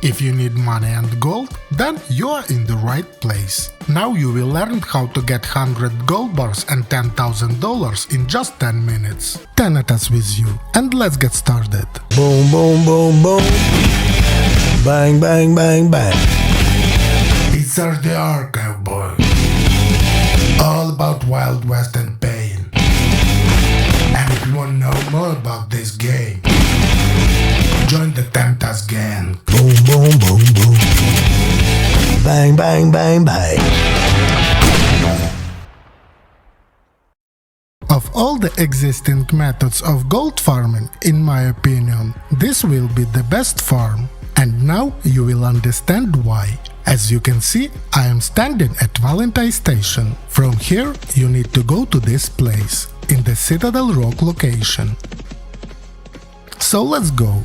If you need money and gold, then you are in the right place. Now you will learn how to get 100 gold bars and $10,000 in just 10 minutes. 10 attacks with you, and let's get started. Boom, boom, boom, boom. Bang, bang, bang, bang. It's the Archive Boy. All about Wild West and pain. And if you want to know more about this game, join the Temptas gang. Boom, boom, boom, boom. Bang, bang, bang, bang. Of all the existing methods of gold farming, in my opinion, this will be the best farm. And now you will understand why. As you can see, I am standing at Valentine Station. From here, you need to go to this place, in the Citadel Rock location. So let's go.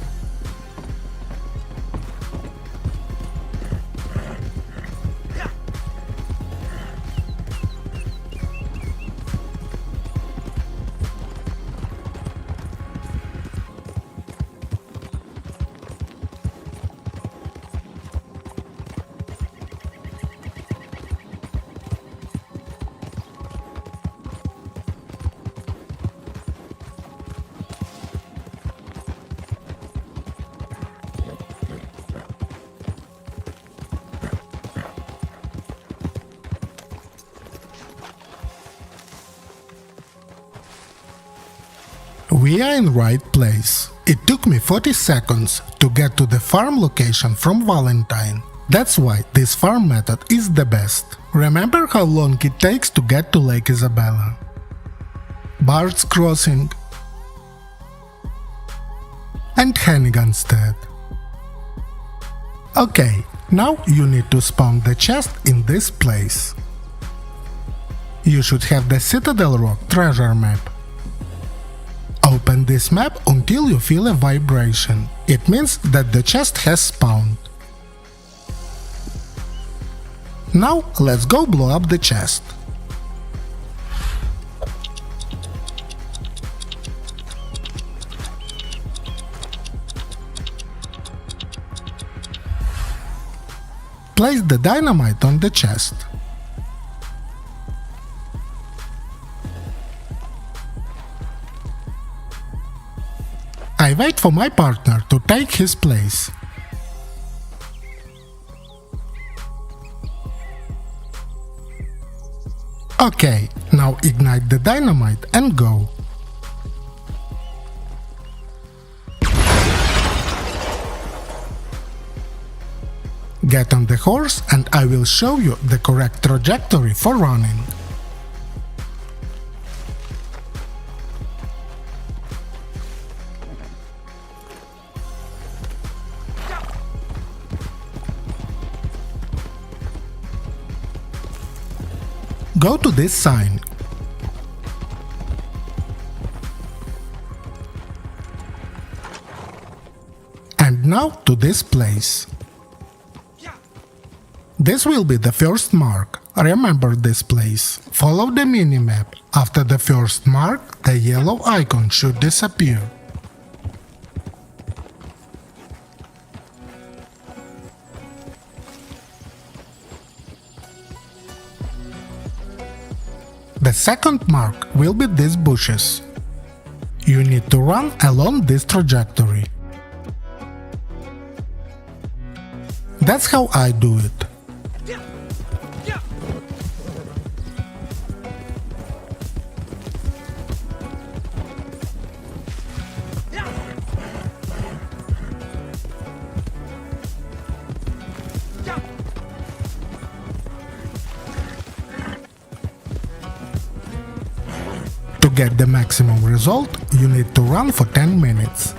We are in right place. It took me 40 seconds to get to the farm location from Valentine. That's why this farm method is the best. Remember how long it takes to get to Lake Isabella? Bard's Crossing and Henniganstead. Okay, now you need to spawn the chest in this place. You should have the Citadel Rock treasure map. Open this map until you feel a vibration. It means that the chest has spawned. Now let's go blow up the chest. Place the dynamite on the chest. I wait for my partner to take his place. Okay, now ignite the dynamite and go. Get on the horse and I will show you the correct trajectory for running. Go to this sign. And now to this place. This will be the first mark. Remember this place. Follow the minimap. After the first mark, the yellow icon should disappear. The second mark will be these bushes. You need to run along this trajectory. That's how I do it. To get the maximum result, you need to run for 10 minutes.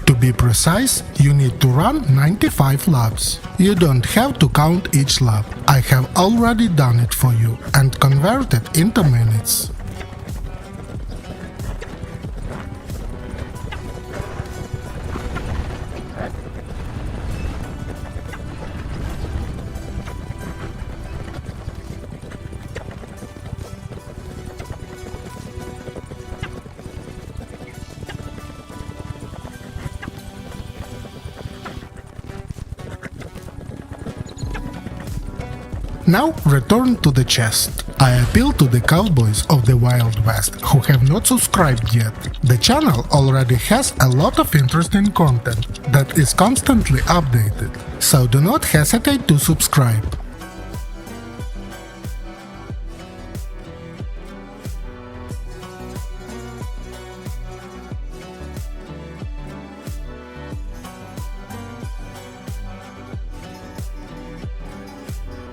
To be precise, you need to run 95 laps. You don't have to count each lap. I have already done it for you and converted into minutes. Now return to the chest. I appeal to the cowboys of the Wild West who have not subscribed yet. The channel already has a lot of interesting content that is constantly updated, so do not hesitate to subscribe.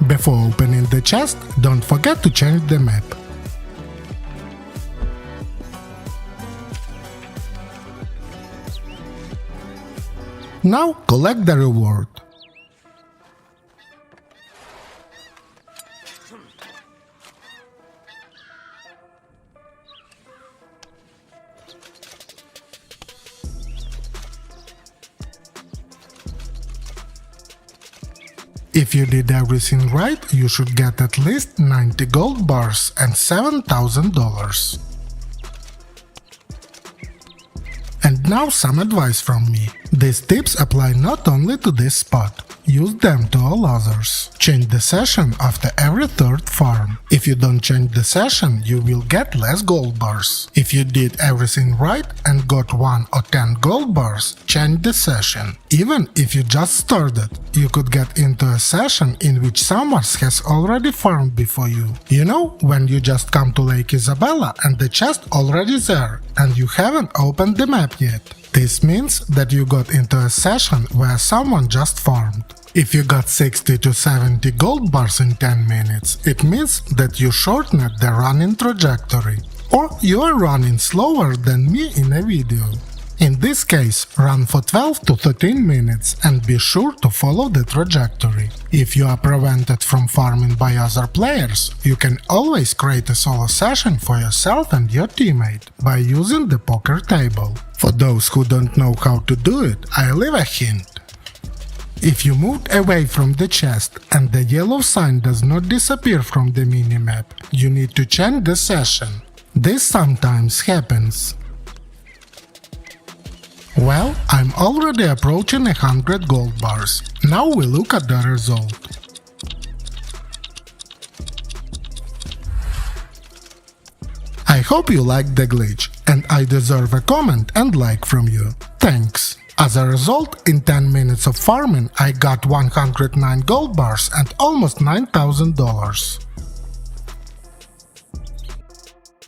Before opening the chest, don't forget to change the map. Now collect the reward. If you did everything right, you should get at least 90 gold bars and $7,000. And now some advice from me. These tips apply not only to this spot. Use them to all others. Change the session after every third farm. If you don't change the session, you will get less gold bars. If you did everything right and got 1 or 10 gold bars, change the session. Even if you just started, you could get into a session in which someone has already farmed before you. You know, when you just come to Lake Isabella and the chest already there, and you haven't opened the map yet. This means that you got into a session where someone just farmed. If you got 60 to 70 gold bars in 10 minutes, it means that you shortened the running trajectory. Or you are running slower than me in a video. In this case, run for 12 to 13 minutes and be sure to follow the trajectory. If you are prevented from farming by other players, you can always create a solo session for yourself and your teammate by using the poker table. For those who don't know how to do it, I leave a hint. If you moved away from the chest and the yellow sign does not disappear from the minimap, you need to change the session. This sometimes happens. Well, I'm already approaching 100 gold bars. Now we look at the result. I hope you liked the glitch, and I deserve a comment and like from you. Thanks! As a result, in 10 minutes of farming, I got 109 gold bars and almost $9,000.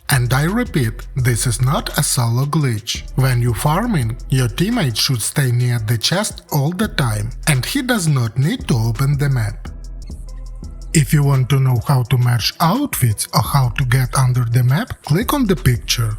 And I repeat, this is not a solo glitch. When you farming, your teammate should stay near the chest all the time, and he does not need to open the map. If you want to know how to merge outfits or how to get under the map, click on the picture.